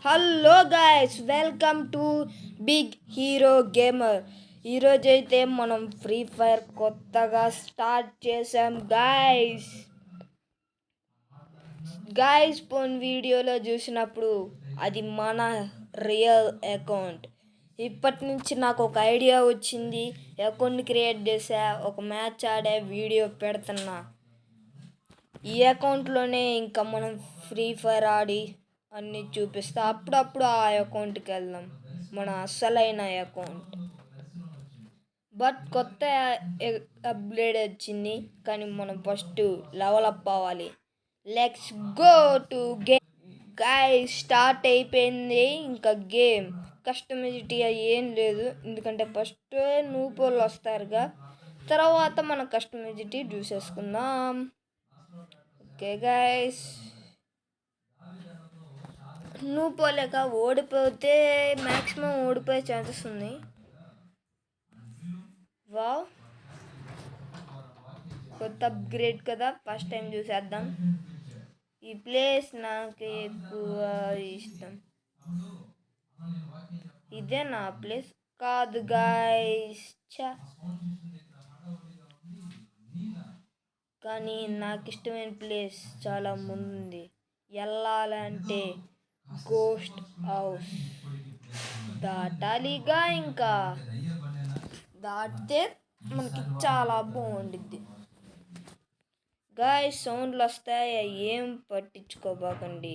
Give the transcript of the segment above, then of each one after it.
Hello guys, welcome to big hero gamer. ఈరోజైతే మనం free fire కొత్తగా స్టార్ట్ చేసాం గైస్. పోన్ వీడియోలో చూసినప్పుడు అది మన రియల్ అకౌంట్. ఇప్పటి నుంచి నాకు ఒక ఐడియా వచ్చింది, అకౌంట్ క్రియేట్ చేసా, ఒక మ్యాచ్ ఆడే వీడియో పెడుతున్నా. ఈ అకౌంట్లోనే ఇంకా మనం ఫ్రీ ఫైర్ ఆడి అన్నీ చూపిస్తా. అప్పుడప్పుడు ఆ అకౌంట్కి వెళ్దాం, మన అసలైన అకౌంట్. బట్ కొత్త అప్గ్రేడ్ వచ్చింది, కానీ మనం ఫస్ట్ లెవెల్ అప్ అవ్వాలి. Let's go to game. Guys start అయిపోయింది. ఇంకా గేమ్ కస్టమైజిటీ ఏం లేదు, ఎందుకంటే ఫస్ట్ నూపోళ్ళు వస్తారుగా, తర్వాత మన కస్టమైజిటీ చూసేసుకుందాం. ఓకే గైస్, నువ్వు పోలేక ఓడిపోతే మ్యాక్సిమం ఓడిపోయే ఛాన్సెస్ ఉన్నాయి. వావ్, కొత్త అప్గ్రేడ్ కదా, ఫస్ట్ టైం చూసేద్దాం. ఈ ప్లేస్ నాకు ఎక్కువ ఇష్టం. ఇదే నా ప్లేస్ కాదు గైస్, కానీ నాకు ఇష్టమైన ప్లేస్ చాలా ముందుంది. వెళ్ళాలంటే గోస్ట్ హౌస్ దాటాలిగా, ఇంకా దాటితే మనకి చాలా బాగుండిద్ది. గాయస్ సౌండ్లు వస్తాయి, ఏం పట్టించుకోబాకండి.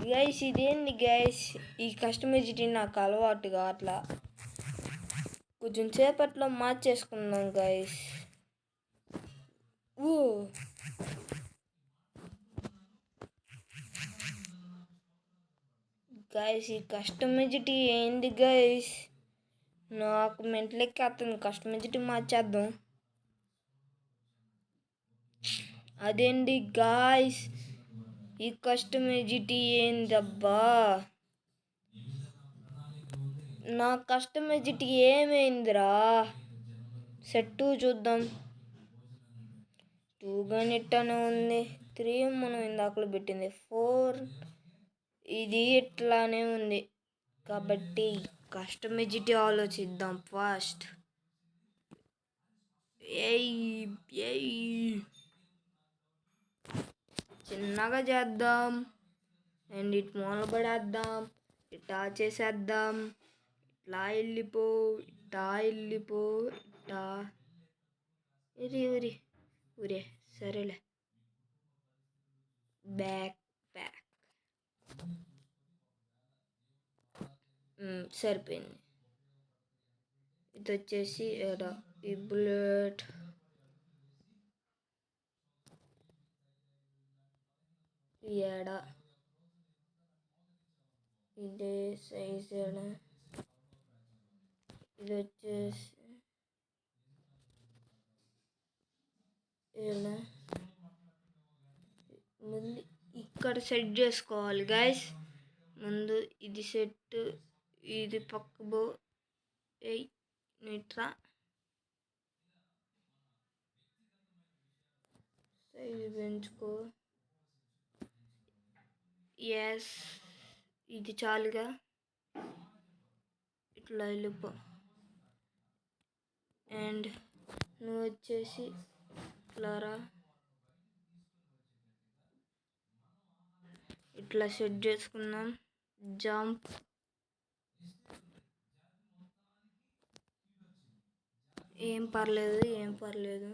గైస్ ఇదేంది గైస్, ఈ కస్టమైజిటీ నాకు అలవాటుగా అట్లా కొంచెం సేపట్లో మార్చేసుకుందాం గైస్. గైస్ ఈ కస్టమైజిటీ ఏంది గైస్, నాకు మెంటలెక్కి అతను కస్టమైజిటీ మార్చేద్దాం. అదేంటి గాయస్, ఈ కస్టమైజిటీ ఏందబ్బా, నా కస్టమైజిటీ ఏమైందిరా? సెట్ చూద్దాం. 2 కానీ ఇట్లానే ఉంది, 3 మనం ఇందాకలో పెట్టింది, 4 ఇది ఇట్లానే ఉంది. కాబట్టి కస్టమైజిటీ ఆలోచిద్దాం ఫస్ట్. చిన్నగా చేద్దాం అండ్ ఇటు మూల పడేద్దాం, ఇట్టా చేసేద్దాం. ఇట్లా వెళ్ళిపో, ఇట్టా వెళ్ళిపో, ఇట్టా ఉరి ఉరే, సరేలే. బ్యాక్ ప్యాక్ సరిపోయింది. ఇది వచ్చేసి ఈ బుల్లెట్ ఏడా, ఇదే సైజ్ ఏడా, ఇది వచ్చేసి ఏడా. ముందు ఇక్కడ సెట్ చేసుకోవాలి గైస్. ముందు ఇది సెట్, ఇది పక్క బో నిట్రా సైజ్ పెంచుకో. ఎస్, ఇది చాలుగా, ఇట్లా వెళ్ళిపో. అండ్ నువ్వు వచ్చేసి ఇట్లారా, ఇట్లా సెట్ చేసుకుందాం. జంప్, ఏం పర్లేదు.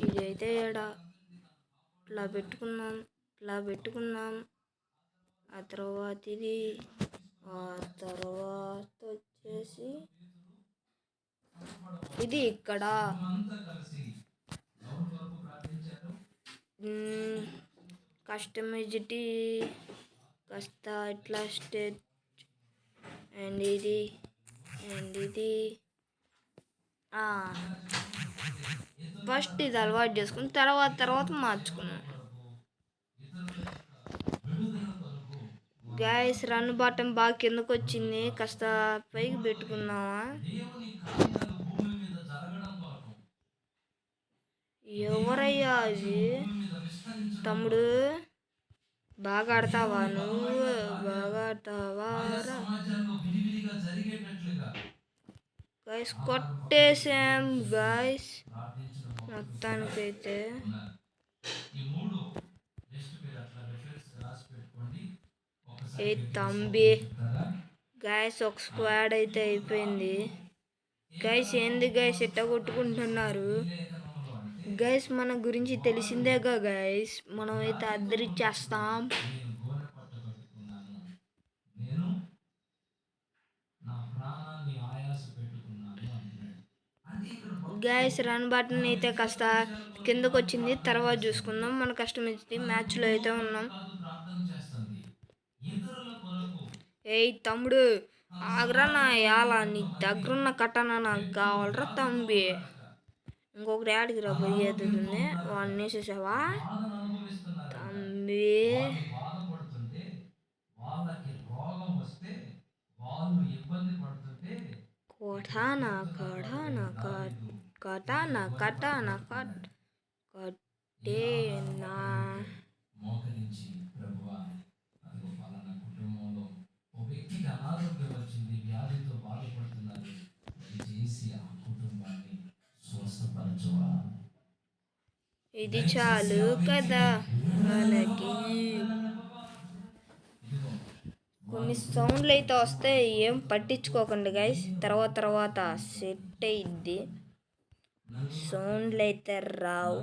ఇదైతే ఏడా, ఇట్లా పెట్టుకుందాం. ఆ తర్వాత ఇది, ఆ తర్వాత వచ్చేసి ఇది ఇక్కడ. కస్టమైజిటీ కాస్త ఇట్లా స్టెచ్, అండ్ ఇది ఫస్ట్ ఇది అలవాటు చేసుకుని తర్వాత మార్చుకున్నాం. గ్యాస్ రన్ బటన్ బాగా కిందకు వచ్చింది, కాస్త పైకి పెట్టుకుందామా. ఎవరయ్యా అది? తమ్ముడు బాగా ఆడతావా? నువ్వు బాగా ఆడతావా? గైస్ కొట్టేసాం గైస్ మొత్తానికైతే. ఏ తంబి గైస్ ఒక స్క్వాడ్ అయితే అయిపోయింది. గైస్ ఏంది గైస్ ఎట్ట కొట్టుకుంటున్నారు? గైస్ మన గురించి తెలిసిందేగా గైస్, మనం అయితే అద్దరిచ్చేస్తాం. గైస్ రన్ బటన్ అయితే కాస్త కిందకు వచ్చింది, తర్వాత చూసుకుందాం. మన కష్టం మ్యాచ్లో అయితే ఉన్నాం. ఏయ్ తమ్ముడు ఆగ్రా నా యాలా, నీ దగ్గరున్న కట్టన నాకు కావాలరా తంబి. ఇంకొకటి యాడికి రా పోయేది, వాడిని వేసేసావా తంబి? కొటానా కటానా కటానా కటానా కట్టేనా. ఇది చాలు కదా మనకి. కొన్ని సౌండ్లు అయితే వస్తే ఏం పట్టించుకోకండి గైస్, తర్వాత సెట్ అయ్యిద్ది. సౌండ్లు అయితే రావు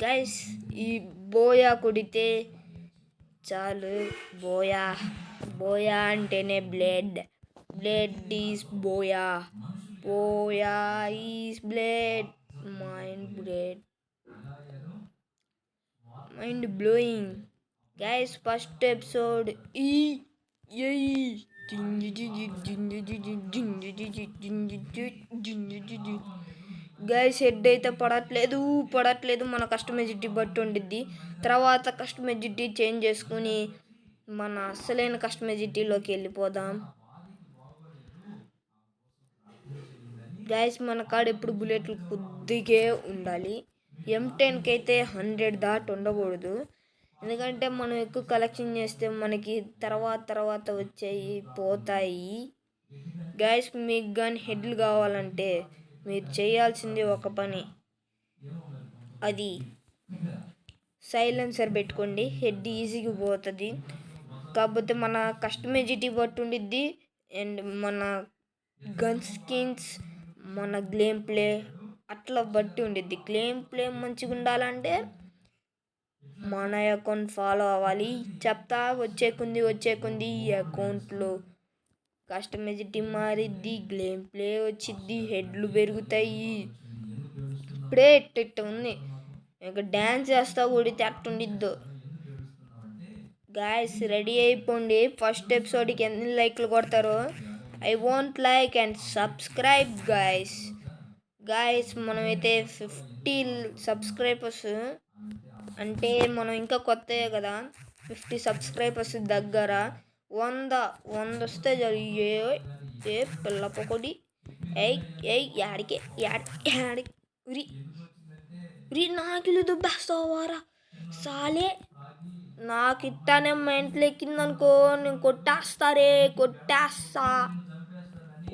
గైస్. ఈ బోయా కొడితే చాలు. బోయా అంటేనే blade is buoy is blade. Mind blowing guys. First episode guys head అయితే పడట్లేదు. మన కస్టమైజిటీ బట్టి ఉండిద్ది. తర్వాత కస్టమైజిటీ చేంజ్ చేసుకుని మన అసలైన కస్టమైజిటీలోకి వెళ్ళిపోదాం గైస్. మన కాడ ఎప్పుడు బుల్లెట్లు కొద్దిగే ఉండాలి. M10కి అయితే 100 దాటి ఉండకూడదు, ఎందుకంటే మనం ఎక్కువ కలెక్షన్ చేస్తే మనకి తర్వాత వచ్చాయి పోతాయి గైస్. మీకు కానీ హెడ్లు కావాలంటే మీరు చేయాల్సింది ఒక పని, అది సైలెన్సర్ పెట్టుకోండి, హెడ్ ఈజీగా పోతుంది. కాకపోతే మన కస్టమైజిటీ బట్టి ఉండిద్ది, అండ్ మన గన్ స్కిన్స్, మన గేమ్ ప్లే అట్లా బట్టి ఉండిద్ది. గేమ్ ప్లే మంచిగా ఉండాలంటే మన అకౌంట్ ఫాలో అవ్వాలి. చెప్తా వచ్చే కొంది ఈ అకౌంట్లో కస్టమైజిటీ మారిద్ది, గేమ్ ప్లే వచ్చిద్ది, హెడ్లు పెరుగుతాయి. ఇప్పుడే ఎట్ట ఉంది, ఇంకా డ్యాన్స్ చేస్తా కొడితే అట్టుండిద్దు గాయస్. రెడీ అయిపోండి. ఫస్ట్ ఎపిసోడ్కి ఎన్ని లైక్లు కొడతారో. I want like and subscribe guys. మనమైతే 50 సబ్స్క్రైబర్స్, అంటే మనం ఇంకా కొత్త కదా, 50 సబ్స్క్రైబర్స్ దగ్గర 100 వస్తే చాలు. ఏ పిల్ల పొకొడి యాడికి ఉరి నాకిలు దుబ్బేస్తావారా సాలే. నాకు ఇట్టానే మెంట్లు ఎక్కిందనుకో, నేను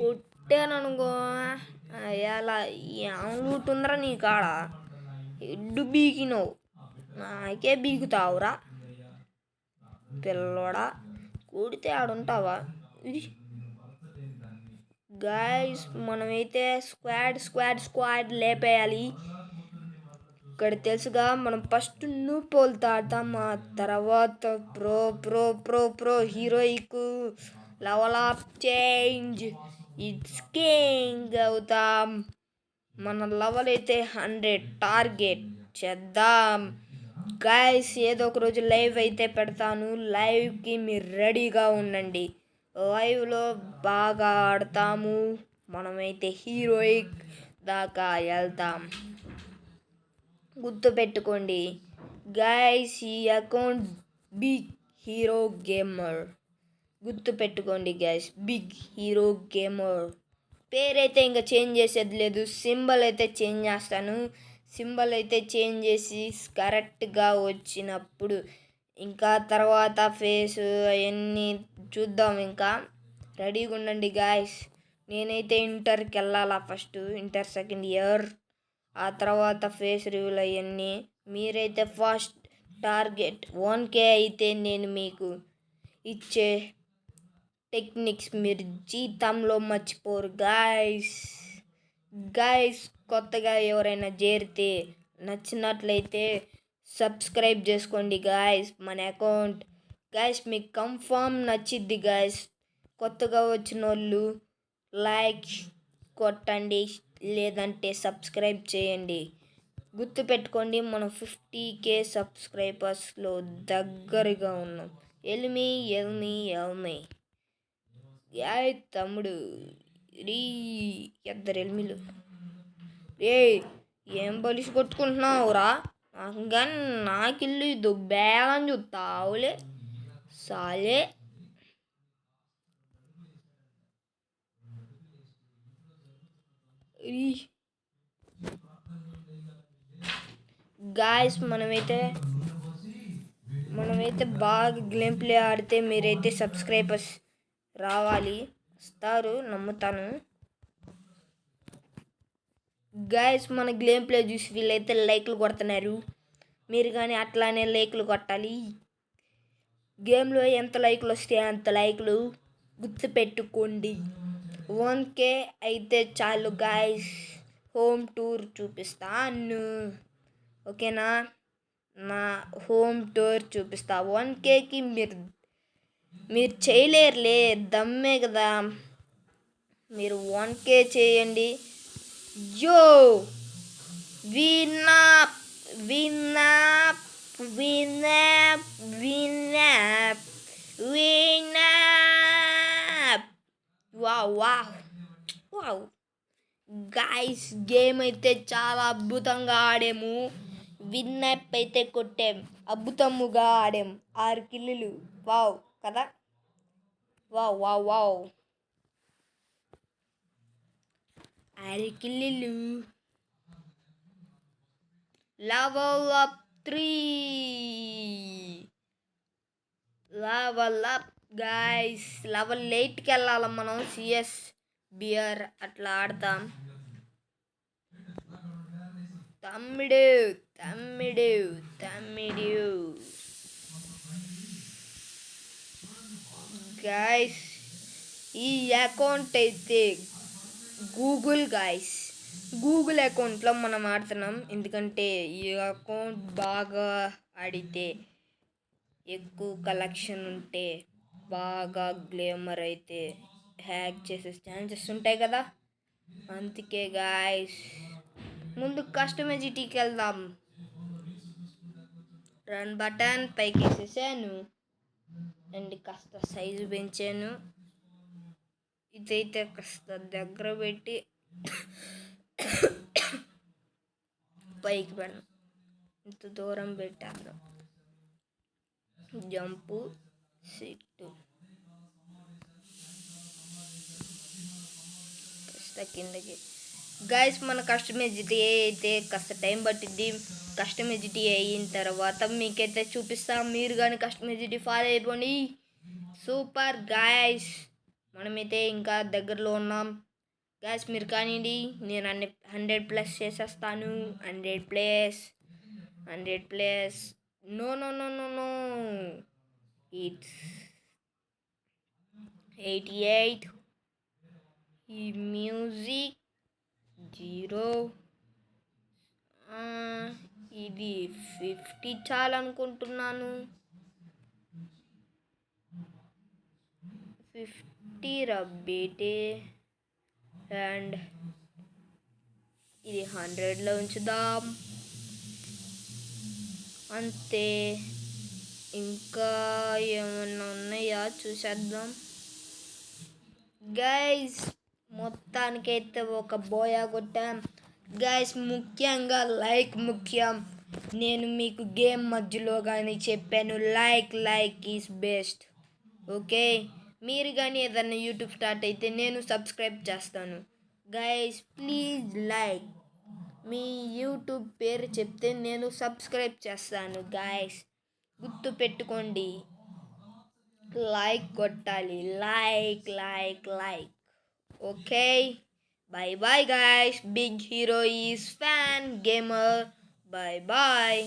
కొట్టాననుకో అలా లూట్ ఉందరా నీ కాడ, ఎడ్డు బీకినవు నాకే బీకుతావురా పిల్లోడా. కొడితే ఆడుంటావా గాయస్. మనమైతే స్క్వాడ్ లేపేయాలి. ఇక్కడ తెలుసుగా, మనం ఫస్ట్ నూపోల్తో ఆడతాం, ఆ తర్వాత pro heroic level up change it's king అవుతాం. మన లెవెల్ అయితే 100 టార్గెట్ చేద్దాం గాయస్. ఏదో ఒక రోజు లైవ్ అయితే పెడతాను, లైవ్కి మీరు రెడీగా ఉండండి. లైవ్లో బాగా ఆడతాము. మనమైతే హీరోయిక్ దాకా వెళ్తాం. గుర్తుపెట్టుకోండి గైస్, ఈ అకౌంట్ బిగ్ హీరో గేమర్. గుర్తుపెట్టుకోండి గైస్, బిగ్ హీరో గేమర్. పేరైతే ఇంకా చేంజ్ చేసేది లేదు. సింబల్ అయితే చేంజ్ చేస్తాను. సింబల్ అయితే చేంజ్ చేసి కరెక్ట్గా వచ్చినప్పుడు ఇంకా తర్వాత ఫేస్ అవన్నీ చూద్దాం. ఇంకా రెడీగా ఉండండి గాయస్. నేనైతే ఇంటర్కి వెళ్ళాలా, ఫస్ట్ ఇంటర్ సెకండ్ ఇయర్. ఆ తర్వాత ఫేస్ రివ్యూలు అవన్నీ. మీరైతే ఫస్ట్ టార్గెట్ 1K అయితే నేను మీకు ఇచ్చే టెక్నిక్స్ మీరు జీతంలో మర్చిపోరు గాయస్. కొత్తగా ఎవరైనా చేరితే నచ్చినట్లయితే సబ్స్క్రైబ్ చేసుకోండి గాయస్ మన అకౌంట్. గాయస్ మీకు కన్ఫామ్ నచ్చిద్ది గాయస్. కొత్తగా వచ్చిన వాళ్ళు లైక్ కొట్టండి, లేదంటే సబ్స్క్రైబ్ చేయండి. గుర్తుపెట్టుకోండి, మనం 50K సబ్స్క్రైబర్స్లో దగ్గరగా ఉన్నాం. ఎల్మి యాయ్ తమ్ముడు రీ ఇద్దరు ఎల్మిలు. ఏం బలిసి కొట్టుకుంటున్నావురా? కానీ నాకిల్లు దుబ్బేలని చూస్తావులే సాలే. గాయస్ మనమైతే బాగా గేమ్ ప్లే ఆడితే మీరైతే సబ్స్క్రైబర్స్ రావాలి, వస్తారు, నమ్ముతాను. గాయస్ మన గేమ్ ప్లే చూసి వీళ్ళైతే లైక్లు కొడుతున్నారు. మీరు కానీ అట్లానే లైక్లు కొట్టాలి. గేమ్లో ఎంత లైక్లు వస్తే అంత లైక్లు. గుర్తుపెట్టుకోండి 1K అయితే చాలు గాయస్. హోమ్ టూర్ చూపిస్తాను, ఓకేనా? నా హోమ్ టూర్ చూపిస్తా. 1Kకి మీరు చేయలేరులే, దమ్మే కదా. మీరు 1K చేయండి. యో వినాప్ వావ్ గాయస్, గేమ్ అయితే చాలా అద్భుతంగా ఆడాము. విన్నప్ అయితే కొట్టాం, అద్భుతముగా ఆడాం. 6 కిల్లులు. వావ్ కదా, వావ్ 6 కిల్లులు. Level up 3. Level up guys. Level 8కి వెళ్ళాలి మనం. సిఎస్ బియర్ అట్లా ఆడతాం. తమ్ముడు గాయస్, ఈ అకౌంట్ అయితే గూగుల్ అకౌంట్లో మనం ఆడుతున్నాం. ఎందుకంటే ఈ అకౌంట్ బాగా ఆడితే, ఎక్కువ కలెక్షన్ ఉంటే, బాగా గ్లేమర్ అయితే హ్యాక్ చేసే ఛాన్సెస్ ఉంటాయి కదా. అందుకే గాయస్ ముందు కస్టమైజిటీకి వెళ్దాం. రన్ బటన్ పైకి వేసేసాను అండ్ కాస్త సైజు పెంచాను. ఇదైతే కాస్త దగ్గర పెట్టి పైకి పెడదాం. ఇంత దూరం పెట్టాను. జంపు సిట్టు కాస్త కిందకి. గైస్ మన కస్టమైజిటీ అయితే కాస్త టైం పట్టింది. కస్టమైజిటీ అయిన తర్వాత మీకైతే చూపిస్తాం. మీరు కానీ కస్టమైజిటీ ఫాలో అయిపోండి. సూపర్ గాయస్, మనమైతే ఇంకా దగ్గరలో ఉన్నాం. గాయస్ మీరు కానివ్వండి, నేను 100+ చేసేస్తాను. 100+. No it's 88. ఈ మ్యూజిక్ 0. ఇది 50 చాలనుకుంటున్నాను. 50 రబ్బేటే. అండ్ ఇది 100లో ఉంచుదాం. అంతే. ఇంకా ఏమన్నా ఉన్నాయా చూసేద్దాం. గైస్ మొత్తం మొత్తానికైతే ఒక బోయా కొట్టాం గైస్. ముఖ్యంగా లైక్ ముఖ్యం. నేను మీకు గేమ్ మధ్యలో కానీ చెప్పాను, లైక్ ఈజ్ బెస్ట్. ఓకే, మీరు కానీ ఏదన్నా యూట్యూబ్ స్టార్ట్ అయితే నేను సబ్స్క్రైబ్ చేస్తాను guys. Please like. Me YouTube పేరు చెప్తే నేను సబ్స్క్రైబ్ చేస్తాను గైస్. గుర్తు పెట్టుకోండి, లైక్ కొట్టాలి. Like. Okay, bye guys. Big Hero is fan gamer. Bye.